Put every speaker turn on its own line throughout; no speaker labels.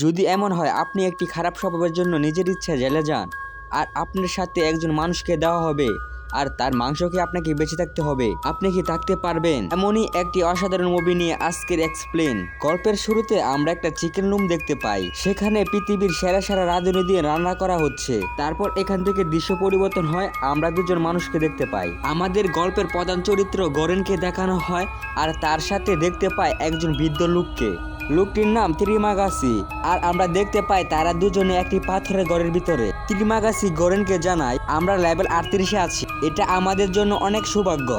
যদি এমন হয় আপনি একটি খারাপ স্বভাবের জন্য নিজের ইচ্ছা জেলে যান আর আপনার সাথে একজন মানুষকে দেওয়া হবে আর তার মাংসকে আপনাকে বেঁচে থাকতে হবে, আপনি কি থাকতে পারবেন? এমনই একটি অসাধারণ মুভি নিয়ে আজকের এক্সপ্লেন। গল্পের শুরুতে আমরা একটা চিকেন রুম দেখতে পাই, সেখানে পৃথিবীর সেরা সেরা রাঁধুনি দিয়ে রান্না করা হচ্ছে। তারপর এখান থেকে দৃশ্য পরিবর্তন হয়, আমরা দুজন মানুষকে দেখতে পাই। আমাদের গল্পের প্রধান চরিত্র গরেনকে দেখানো হয় আর তার সাথে দেখতে পাই একজন বৃদ্ধ লোককে। লোকটির নাম ত্রিমাগাসি। আর আমরা দেখতে পাই তারা দুজনে একটি পাথরের ঘরের ভিতরে। ত্রিমাগাসি গরেনকে জানায় আমরা লেভেল 38-এ আছি, এটা আমাদের জন্য অনেক সৌভাগ্য।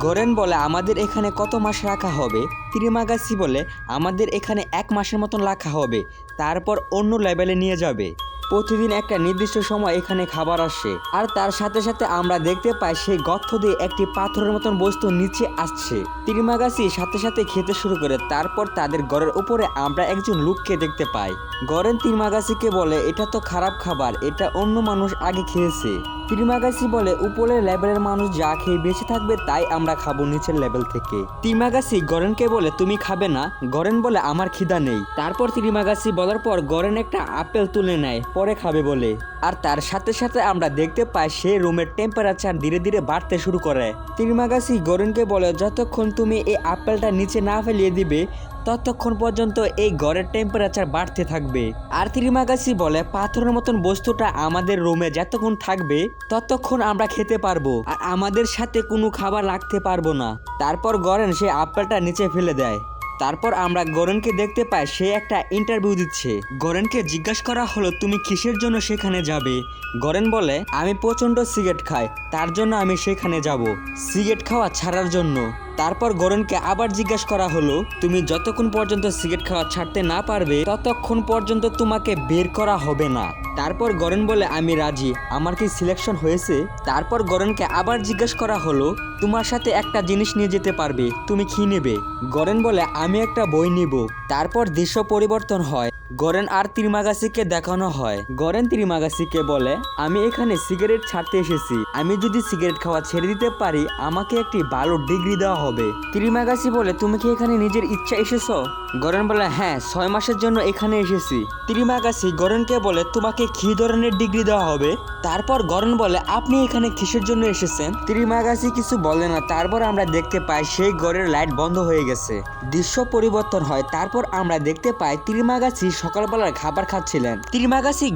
গরেন বলে আমাদের এখানে কত মাস রাখা হবে? ত্রিমাগাসি বলে আমাদের এখানে 1 মাসের মতন রাখা হবে, তারপর অন্য লেভেলে নিয়ে যাবে। প্রতিদিন একটা নির্দিষ্ট সময় এখানে খাবার আসে আর তার সাথে সাথে আমরা দেখতে পাই সেই গর্ত দিয়ে একটি পাথরের মতন বস্তু নিচে আসছে। ত্রিমাগাসি সাথে সাথে খেতে শুরু করে। তারপর তাদের ঘরের উপরে আমরা একজন লোককে দেখতে পাই। গরেন ত্রিমাগাসিকে বলে এটা তো খারাপ খাবার, এটা অন্য মানুষ আগে খেয়েছে। ত্রিমাগাসি বলে উপরের লেভেলের মানুষ যা খেয়ে বেঁচে থাকবে তাই আমরা খাবো নিচের লেভেল থেকে। ত্রিমাগাসি গরেনকে বলে তুমি খাবে না? গরেন বলে আমার খিদা নেই। তারপর ত্রিমাগাসি বলার পর গরেন একটা আপেল তুলে নেয় পরে খাবে বলে। আর তার সাথে সাথে আমরা দেখতে পাই সে রুমের টেম্পারেচার ধীরে ধীরে বাড়তে শুরু করে। ত্রিমাগাসি গরেনকে বলে যতক্ষণ তুমি এই আপেলটা নিচে না ফেলিয়ে দিবে ততক্ষণ পর্যন্ত এই ঘরের টেম্পারেচার বাড়তে থাকবে। আর ত্রিমাগাসি বলে পাথরের মতন বস্তুটা আমাদের রুমে যতক্ষণ থাকবে ততক্ষণ আমরা খেতে পারবো আর আমাদের সাথে কোনো খাবার রাখতে পারবো না। তারপর গরেন সে আপেলটা নিচে ফেলে দেয়। তারপর আমরা গরেনকে দেখতে পাই সে একটা ইন্টারভিউ দিচ্ছে। গরেনকে জিজ্ঞাসা করা হলো তুমি কিসের জন্য সেখানে যাবে? গরেন বলে আমি প্রচণ্ড সিগারেট খাই, তার জন্য আমি সেখানে যাব, সিগারেট খাওয়া ছাড়ার জন্য। তারপর গরেনকে আবার জিজ্ঞাসা করা হলো তুমি যতক্ষণ পর্যন্ত সিগারেট খাওয়া ছাড়তে না পারবে ততক্ষণ পর্যন্ত তোমাকে বের করা হবে না। তারপর গরেন বলে আমি রাজি, আমার কি সিলেকশন হয়েছে? তারপর গরেনকে আবার জিজ্ঞাসা করা হলো তোমার সাথে একটা জিনিস নিয়ে যেতে পারবে, তুমি কি নেবে? গরেন বলে আমি একটা বই নিব। তারপর দৃশ্য পরিবর্তন হয়, গরেন আর ত্রিমাগাসিকে দেখানো হয়। গরেন ত্রিমাগাসিকে বলে আমি এখানে সিগারেট ছাড়তে এসেছি, আমি যদি সিগারেট খাওয়া ছেড়ে দিতে পারি আমাকে একটি ভালো ডিগ্রি দেওয়া হবে। ত্রিমাগাসি বলে তুমি কি এখানে নিজের ইচ্ছা এসেছো? গরেন বলে হ্যাঁ, 6 মাসের জন্য এখানে এসেছি। ত্রিমাগাসি গরেনকে বলে তোমাকে কি ধরনের ডিগ্রি দেওয়া হবে? তারপর গরেন বলে আপনি এখানে কিসের জন্য এসেছেন? ত্রিমাগাসি কিছু বলে না। তারপর আমরা দেখতে পাই সেই ঘরের লাইট বন্ধ হয়ে গেছে, দৃশ্য পরিবর্তন হয়। তারপর আমরা দেখতে পাই ত্রিমাগাসি সকালবেলার খাবার খাচ্ছিলেন। ত্রিমাগাসি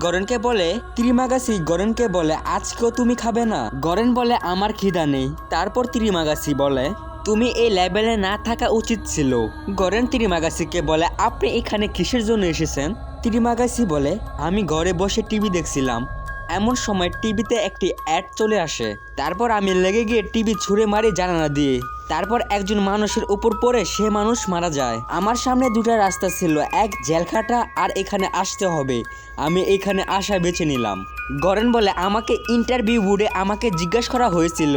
গরেনকে বলে আজকেও তুমি খাবে না? গরেন বলে আমার খিদা নেই। তারপর ত্রিমাগাসি বলে তুমি এই লেভেলে না থাকা উচিত ছিল। গরেন ত্রিমাগাসিকে বলে আপনি এখানে কিসের জন্য এসেছেন? ত্রিমাগাসি বলে আমি ঘরে বসে টিভি দেখছিলাম, এমন সময় টিভিতে একটি অ্যাড চলে আসে। তারপর আমি লেগে গিয়ে টিভি ছুঁড়ে মারি জানালা দিয়ে। তারপর একজন মানুষের উপর পড়ে সে মানুষ মারা যায়। আমার সামনে দুটো রাস্তা ছিল, এক জেলখাটা আর এখানে আসতে হবে, আমি এখানে আসা বেছে নিলাম। গরেন বলে আমাকে ইন্টারভিউ বোর্ডে আমাকে জিজ্ঞাসা করা হয়েছিল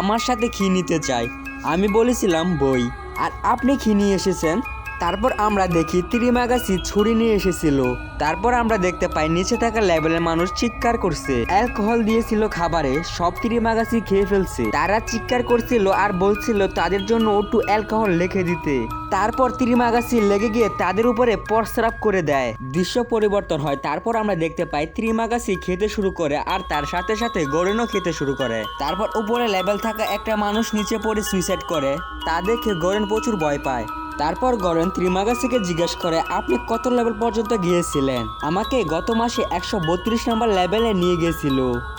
আমার সাথে কি নিতে চাই, আমি বলেছিলাম বই। আর আপনি কি নিয়ে এসেছেন? তারপর আমরা দেখি ত্রিমাগাসি ছুরি নিয়ে এসেছিল। তারপর আমরা দেখতে পাই নিচে থাকা লেভেলের মানুষ চিৎকার করছে, অ্যালকোহল দিয়েছিল খাবারে, সব ত্রিমাগাসি খেয়ে ফেলছে। তারা চিৎকার করছিল আর বলছিল তাদের জন্য একটু অ্যালকোহল লিখে দিতে। তারপর ত্রিমাগাসি লেগে গিয়ে তাদের উপরে প্রস্রাব করে দেয়, দৃশ্য পরিবর্তন হয়। তারপর আমরা দেখতে পাই ত্রিমাগাসি খেতে শুরু করে আর তার সাথে সাথে গরেনও খেতে শুরু করে। তারপর উপরে লেভেল থাকা একটা মানুষ নিচে পড়ে সুইসাইড করে, তা দেখে গরেন প্রচুর ভয় পায়। তারপর গরেন ত্রিমাগাসিকে জিজ্ঞাসা করে আপনি কত লেভেল পর্যন্ত গিয়েছিলেন? আমাকে গত মাসে 132 নম্বর লেভেলে নিয়ে গিয়েছিল,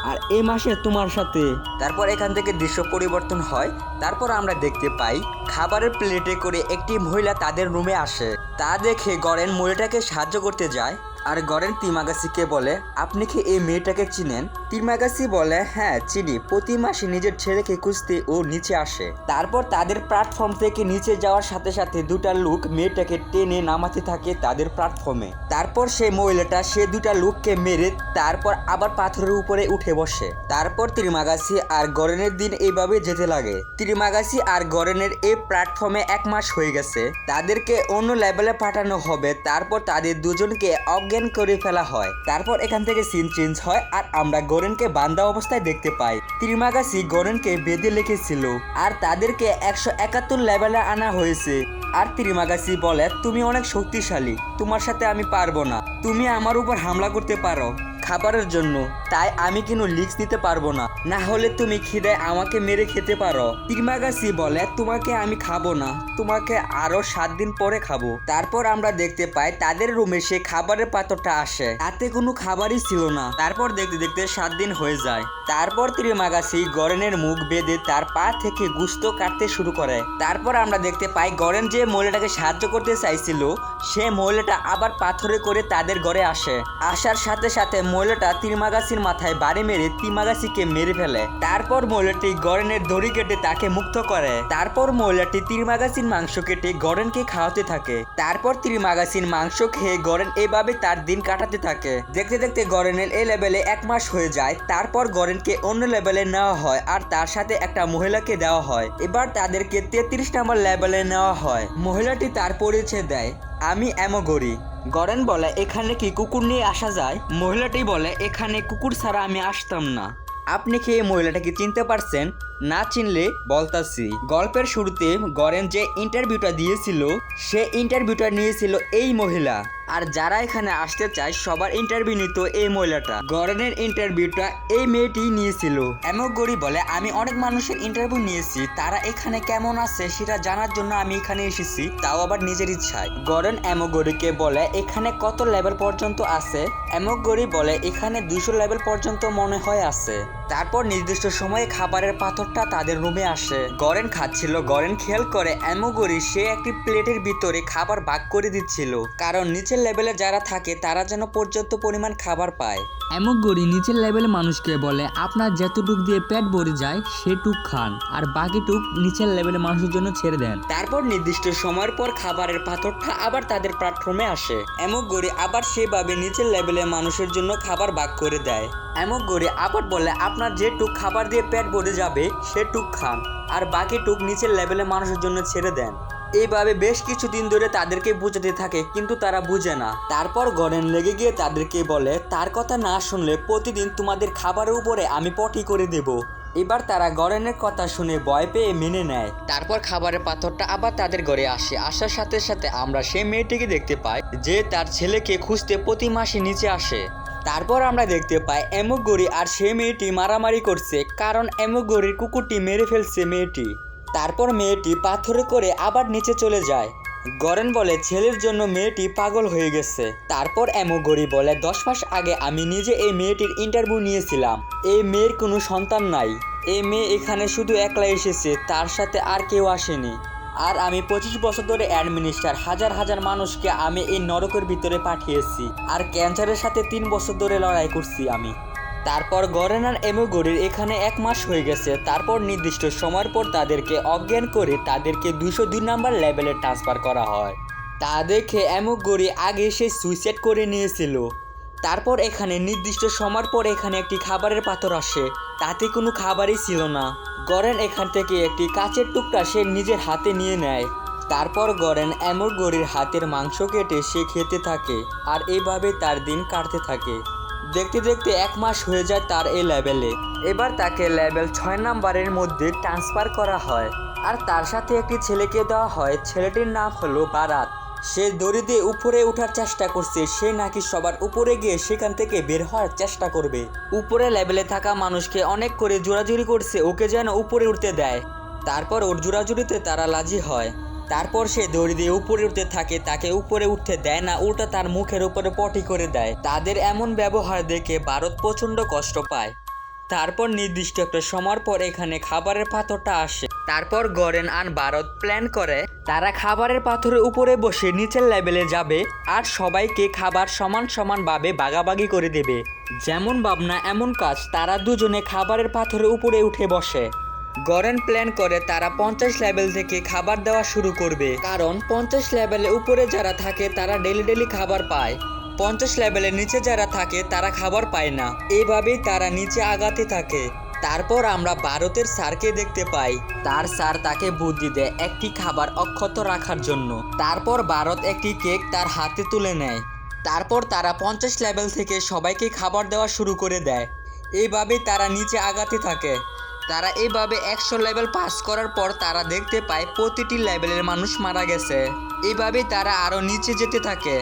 আর এই মাসে তোমার সাথে। তারপর এখান থেকে দৃশ্য পরিবর্তন হয়। তারপর আমরা দেখতে পাই খাবারের প্লেটে করে একটি মহিলা তাদের রুমে আসে, তা দেখে গরেন মহিলাটাকে সাহায্য করতে যায়। আর গরেন ত্রিমাগাসিকে বলে আপনি কি এই মেয়েটাকে চিনেন? ত্রিমাগাসি বলে হ্যাঁ চিনি, প্রতি মাসে নিজের ছেলেকে খুঁজতে ও নিচে আসে। তারপর তাদের প্ল্যাটফর্ম থেকে নিচে যাওয়ার সাথে সাথে দুটা লোক মেয়েটাকে টেনে নামাতে থাকে তাদের প্ল্যাটফর্মে। তারপর সেই মহিলাটা সে দুটা লোককে মেরে তারপর আবার পাথরের উপরে উঠে বসে। তারপর ত্রিমাগাসি আর গরেনের দিন এইভাবে যেতে লাগে। ত্রিমাগাসি আর গরেনের এই প্ল্যাটফর্মে 1 মাস হয়ে গেছে, তাদেরকে অন্য লেভেলে পাঠানো হবে। তারপর তাদের দুজনকে অজ্ঞান অজ্ঞান করে ফেলা হয়। তারপর এখান থেকে সিন চেঞ্জ হয় আর আমরা গরেনকে বান্ধা অবস্থায় দেখতে পাই। ত্রিমাগাসি গরেনকে বেঁধে রেখেছিল আর তাদেরকে 171 লেভেলে আনা হয়েছে। আর ত্রিমাগাসি বলে, তুমি অনেক শক্তিশালী, তোমার সাথে আমি পারবো না, তুমি আমার উপর হামলা করতে পারো খাবারের জন্য, তাই আমি কিন্তু লিক্স নিতে পারবো না, না হলে তুমি খিদায় আমাকে মেরে খেতে পারো। ত্রিমাগাসি বলে, তোমাকে আমি খাবো না, তোমাকে আরো 7 দিন পরে খাবো। তারপর আমরা দেখতে পাই তাদের রুমে সে খাবারের পাত্রটা আসে, তাতে কোনো খাবারই ছিল না। তারপর দেখতে দেখতে 7 দিন হয়ে যায়। তারপর ত্রিমাগাসি গরেনের মুখ বেঁধে তার পা থেকে গোশত কাটতে শুরু করে। তারপর আমরা দেখতে পাই গরেন যে মহিলাটাকে সাহায্য করতে চাইছিল সে মহিলাটা আবার পাথরে করে তাদের ঘরে আসে। আসার সাথে সাথে মহিলাটা ত্রিমাগাসির মাথায় বাড়ি মেরে ত্রিমাগাসিকে মেরে ফেলে। তারপর মহিলাটি গরেনের দড়ি কেটে তাকে মুক্ত করে। তারপর মহিলাটি ত্রিমাগাসির মাংস কেটে গরেনকে খাওয়াতে থাকে। তারপর ত্রিমাগাসির মাংস খেয়ে গরেন এভাবে তার দিন কাটাতে থাকে। দেখতে দেখতে গরেনের এই লেভেলে 1 মাস হয়ে যায়। তারপর গরেনকে অন্য লেভেলে নেওয়া হয় আর তার সাথে একটা মহিলাকে দেওয়া হয়। এবার তাদেরকে 33 নম্বর লেভেলে নেওয়া হয়। মহিলাটি তার পরিচয় দেয়, আমি অ্যামোগরি। গরেন বলে, এখানে কি কুকুর নিয়ে আসা যায়? মহিলাটি বলে, এখানে কুকুর ছাড়া আমি আসতাম না। আপনি কি এই মহিলাটাকে চিনতে পারছেন? না চিনলে বলতাছি। গল্পের শুরুতে গরেন যে ইন্টারভিউটা দিয়েছিল সে ইন্টারভিউটা নিয়েছিল এই মহিলা, আর যারা এখানে আসতে চায় সবার ইন্টারভিউ নিত এই মহিলাটা। গরেনের ইন্টারভিউটা এই মেয়েটি নিয়েছিল। অ্যামোগরি বলে, আমি অনেক মানুষের ইন্টারভিউ নিয়েছি, তারা এখানে কেমন আছে সেটা জানার জন্য আমি এখানে এসেছি, তাও আবার নিজের ইচ্ছায়। গরেন অ্যামোগরিকে বলে, এখানে কত লেভেল পর্যন্ত আছে? অ্যামোগরি বলে, এখানে 200 লেভেল পর্যন্ত মনে হয় আছে। তারপর নির্দিষ্ট সময়ে খাবারের পাথরটা তাদের রুমে আসে। গরেন খাচ্ছিল। গরেন খেয়াল করে অ্যামোগরি সে একটি প্লেটের ভিতরে খাবার ভাগ করে দিচ্ছিল, কারণ নিচের লেভেলে যারা থাকে তারা যেন পর্যাপ্ত পরিমাণ খাবার পায়।
অ্যামোগরি নিচের লেভেলের মানুষকে বলে, আপনার যতটুক দিয়ে পেট ভরে যায় সেটুক খান আর বাকিটুক নিচের লেভেলের মানুষের জন্য ছেড়ে দেন।
তারপর নির্দিষ্ট সময়ের পর খাবারের পাথরটা আবার তাদের প্ল্যাটফর্মে আসে। অ্যামোগরি আবার সেভাবে নিচের লেভেলের মানুষের জন্য খাবার ভাগ করে দেয়। অ্যামোগরি আবার বলে, আপনার যেটুক খাবার দিয়ে পেট ভরে যাবে সেটুক খান আর বাকিটুক নিচের লেভেলের মানুষের জন্য ছেড়ে দেন। এইভাবে বেশ কিছুদিন ধরে তাদেরকে বোঝাতে থাকে, কিন্তু তারা বুঝে না। তারপর গরেন লেগে গিয়ে তাদেরকে বলে, তার কথা না শুনলে প্রতিদিন তোমাদের খাবারের উপরে আমি পটি করে দেব। এবার তারা গরেনের কথা শুনে ভয় পেয়ে মেনে নেয়। তারপর খাবারের পাথরটা আবার তাদের ঘরে আসে। আসার সাথে সাথে আমরা সেই মেয়েটিকে দেখতে পাই যে তার ছেলেকে খুঁজতে প্রতি মাসে নিচে আসে। তারপর আমরা দেখতে পাই অ্যামোগরি আর সেই মেয়েটি মারামারি করছে, কারণ অ্যামোগরির কুকুরটি মেরে ফেলছে মেয়েটি। তারপর মেয়েটি পাথরে করে আবার নিচে চলে যায়। গরেন বলে, ছেলের জন্য মেয়েটি পাগল হয়ে গেছে। তারপর অ্যামোগরি বলে, 10 মাস আগে আমি নিজে এই মেয়েটির ইন্টারভিউ নিয়েছিলাম। এই মেয়ের কোনো সন্তান নাই। এই মেয়ে এখানে শুধু একলা এসেছে, তার সাথে আর কেউ আসেনি। আর আমি 25 বছর ধরে অ্যাডমিনিস্টার, হাজার হাজার মানুষকে আমি এই নরকের ভিতরে পাঠিয়েছি, আর ক্যান্সারের সাথে 3 বছর ধরে লড়াই করছি আমি। তারপর গরেন আর অ্যামোগরির এখানে 1 মাস হয়ে গেছে। তারপর নির্দিষ্ট সময়ের পর তাদেরকে অজ্ঞান করে তাদেরকে 202 নাম্বার লেভেলে ট্রান্সফার করা হয়। তা দেখে অ্যামোগরি আগে সে সুইসাইড করে নিয়েছিল। তারপর এখানে নির্দিষ্ট সময়ের পর এখানে একটি খাবারের পাথর আসে, তাতে কোনো খাবারই ছিল না। গরেন এখান থেকে একটি কাচের টুকরা সে নিজের হাতে নিয়ে নেয়। তারপর গরেন অ্যামোগরির হাতের মাংস কেটে সে খেতে থাকে, আর এইভাবে তার দিন কাটতে থাকে। দেখতে দেখতে 1 মাস হয়ে যায় তার এই লেভেলে। এবার তাকে লেভেল 6 নাম্বারের মধ্যে ট্রান্সফার করা হয়, আর তার সাথে একটি ছেলেকে দেওয়া হয়। ছেলেটির নাম হলো বারাত। সে দড়ি দিয়ে উপরে ওঠার চেষ্টা করছে, সে নাকি সবার উপরে গিয়ে সেখান থেকে বের হওয়ার চেষ্টা করবে। উপরে লেভেলে থাকা মানুষকে অনেক করে জোরাজুরি করছে ওকে যেন উপরে উঠতে দেয়। তারপর ওর জোরাজুরিতে তারা রাজি হয়। তারপর সে দড়ি দিয়ে উপরে উঠতে থাকে, তাকে উপরে উঠতে দেয় না, উল্টা তার মুখের উপরে পটি করে দেয়। তাদের এমন ব্যবহার দেখে ভারত প্রচণ্ড কষ্ট পায়। তারপর নির্দিষ্ট একটা সময় পর এখানে খাবারের পাথরটা আসে। তারপর গরেন আর ভারত প্ল্যান করে তারা খাবারের পাথরের উপরে বসে নিচের লেভেলে যাবে আর সবাইকে খাবার সমান সমানভাবে ভাগাভাগি করে দেবে। যেমন ভাবনা এমন কাজ, তারা দুজনে খাবারের পাথরের উপরে উঠে বসে। গরেন প্ল্যান করে তারা 50 লেভেল থেকে খাবার দেওয়া শুরু করবে, কারণ 50 লেভেলে উপরে যারা থাকে তারা ডেলি খাবার পায়। 50 লেভেলের নিচে যারা থাকে তারা খাবার পায় না। এইভাবেই তারা নিচে আগাতে থাকে। তারপর আমরা ভারতের স্যারকে দেখতে পাই। তার স্যার তাকে বুদ্ধি দেয় একটি খাবার অক্ষত রাখার জন্য। তারপর ভারত একটি কেক তার হাতে তুলে নেয়। তারপর তারা 50 লেভেল থেকে সবাইকে খাবার দেওয়া শুরু করে দেয়। এইভাবেই তারা নিচে আগাতে থাকে। তারা এইভাবে 100 লেভেল পাস করার পর তারা দেখতে পায় প্রতিটি লেভেলের মানুষ মারা গেছে। এইভাবেই তারা আরও নিচে যেতে থাকে।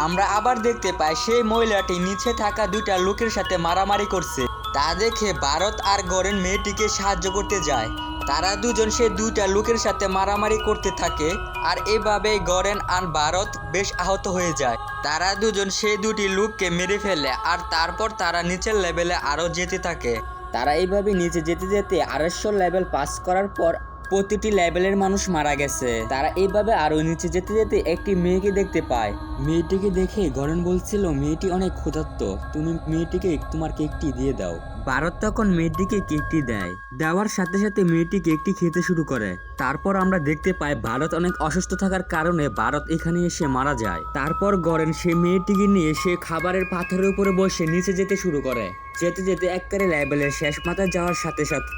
আমরা আবার দেখতে পাই সেই মহিলাটি নিচে থাকা দুইটা লোকের সাথে মারামারি করছে। তা দেখে ভারত আর গরেন মেয়েটিকে সাহায্য করতে যায়। তারা দুজন সেই দুইটা লোকের সাথে মারামারি করতে থাকে আর এভাবেই গরেন আর ভারত বেশ আহত হয়ে যায়। তারা দুজন সেই দুটি লোককে মেরে ফেলে আর তারপর তারা নিচের লেভেলে আরও যেতে থাকে। তারা এইভাবে নিচে যেতে যেতে 250 লেভেল পাস করার পর প্রতিটি লেভেলের মানুষ মারা গেছে। তারা এইভাবে আরো নিচে যেতে যেতে একটি মেয়েকে দেখতে পায়। মেয়েটিকে দেখে গরেন বলছিল মেয়েটি অনেক ক্ষুধার্ত, তুমি মেয়েটিকে তোমার কেকটি দিয়ে দাও। ভারত তখন মেয়েটিকে কেকটি দেয়। দেওয়ার সাথে সাথে মেয়েটি কেকটি খেতে শুরু করে। তারপর আমরা দেখতে পাই ভারত অনেক অসুস্থ থাকার কারণে ভারত এখানে এসে মারা যায়। তারপর গরেন সে মেয়েটিকে নিয়ে সে খাবারের পাথরের উপরে বসে নিচে যেতে শুরু করে। যেতে যেতে একবারে লেভেলের শেষ মাথায় যাওয়ার সাথে সাথে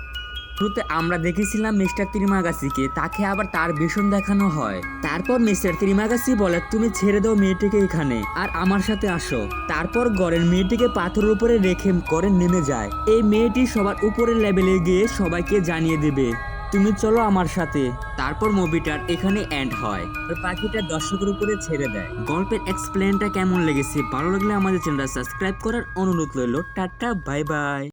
শুরুতে আমরা দেখেছিলাম মিস্টার ত্রিমাগাসিকে, তাকে আবার তার ভীষণ দেখানো হয়। তারপর মিস্টার ত্রিমাগাসি বলে তুমি ছেড়ে দাও মেয়েটিকে এখানে আর আমার সাথে আসো। তারপর গরেন মেয়েটিকে পাথরের উপরে রেখে গরেন নেমে যায়। এই মেয়েটি সবার উপরের লেভেলে গিয়ে সবাইকে জানিয়ে দেবে তুমি চলো আমার সাথে। তারপর মুভিটার এখানে এন্ড হয় আর পাখিটা দর্শকের উপরে ছেড়ে দেয়। গল্পের এক্সপ্লেনটা কেমন লেগেছে, ভালো লাগলে আমাদের চ্যানেলটা সাবস্ক্রাইব করার অনুরোধ রইল। Tata, bye bye.